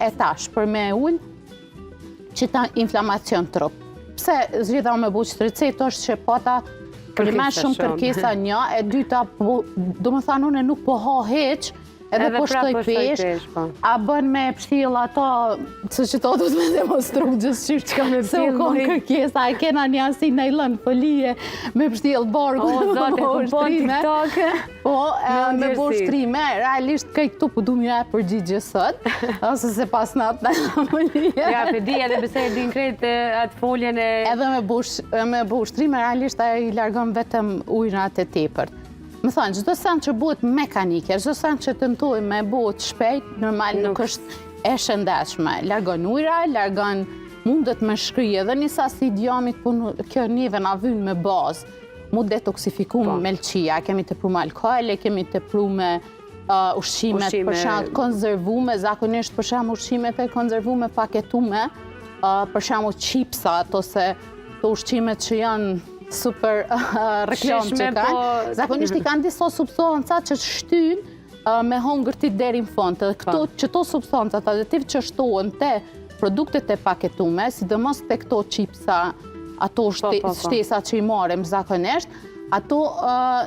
e tash për me ullë që ta inflamacion trup. Pse zgjidha me buqë të recetë është që pata me shumë kërkesa një, e dyta, do më thanë unë nuk po ha heq, edhe po shtoj pesh, a bën me pështjel ato, se që to du të me demonstru gjithë që ka me pështjel. Se u konë kërkesa, e kena një asi në ilën folije, me pështjel borgu, me bo shtrime, realisht kaj këtu po du mjë e përgjigje sot, ose se pas natë në folije. Ja, për di edhe bëse e din krejtë atë foljen e... Edhe me bo shtrime, realisht a i largon vetëm ujrat e tepërt. Më thonë, gjithë sen që bëhet mekanike, gjithë sen që tëntoj me bëhet shpejt, normal nuk është e shëndeshme. Largon ujra, largon mundet me shkrije, dhe njësa si djamit, kjo njëve na vynë me bazë, mu detoksifiku me melqia, kemi të pru me alkohole, kemi të pru me ushqimet, për shumë konzervume, zakonisht për shumë ushqimet e konzervume paketume, për shumë chipsat, ose të ushqimet që janë super reklam që kanë. Zakonisht i kanë disa substanca që shtynë me hongërtit deri në fond. Qëto substancat aditiv që shtohen të produktet e paketume, sidomos të këto qipsa, ato shtesa që i marem zakonisht, ato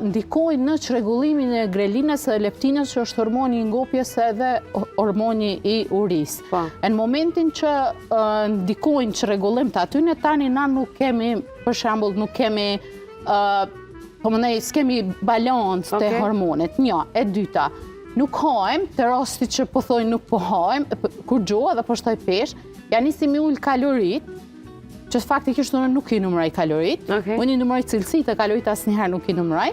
ndikojnë në çrregullimin e grelinës e leptinës, që është hormoni i ngopjes edhe hormoni i urisë. Në momentin që ndikojnë çrregullim të atyne, tani na nuk kemi, për shembull, nuk kemi, s'kemi balans të hormonet. Një, e dyta, nuk hajmë, të rasti që po thojnë nuk po hajmë, kur gjohë dhe po shtoj pesh, ja nisi mi ullë kalorit, që faktikisht unë nuk i numëraj kalorit, unë i numëraj cilësit e kalorit asë njëherë nuk i numëraj,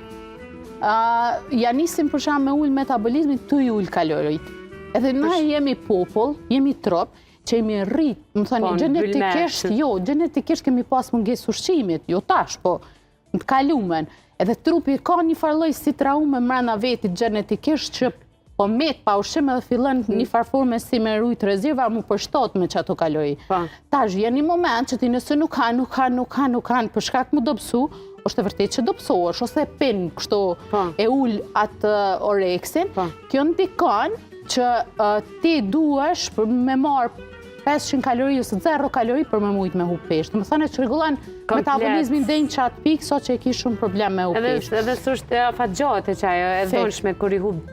ja nisim për shumë me ullë metabolizmin të i ullë kalorit. Edhe na jemi popull, jemi trup, që jemi rrit, më thani, genetikisht kemi pas munges ushqimit, jo tash, po në të kalumen, edhe trupi ka një farloj si traume mrena vetit genetikisht që po met pa ushqim edhe fillon një farforme si me rujt rezerva mu përshtot me që ato kalori. Tash, je një moment që ti nëse nuk han, për shkak mu dobësu, është e vërtet që dobësohesh, ose pin kështu e ull atë oreksin, kjo ndikon që ti duhesh me marë 500 kalori ose 0 kalori për me mujt me hup peshë. Më thane që regulan metabolizmin dhe një qatë pikë, so që e ki shumë problem me hup peshë. Edhe së është afat gjatë që ajo e dhonshme kur i hup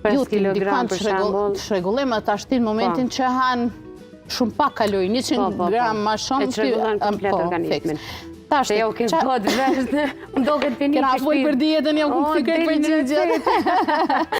5 kilogram për shambull. Të shregullimet ashtin momentin që hanë shumë pak kalori, 100 gram ma shumë. E që regulan komplet organismin. Se jo ke bëtë vështë, më do këtë për një kena fuj për dietën, jo këtë për një gjithë.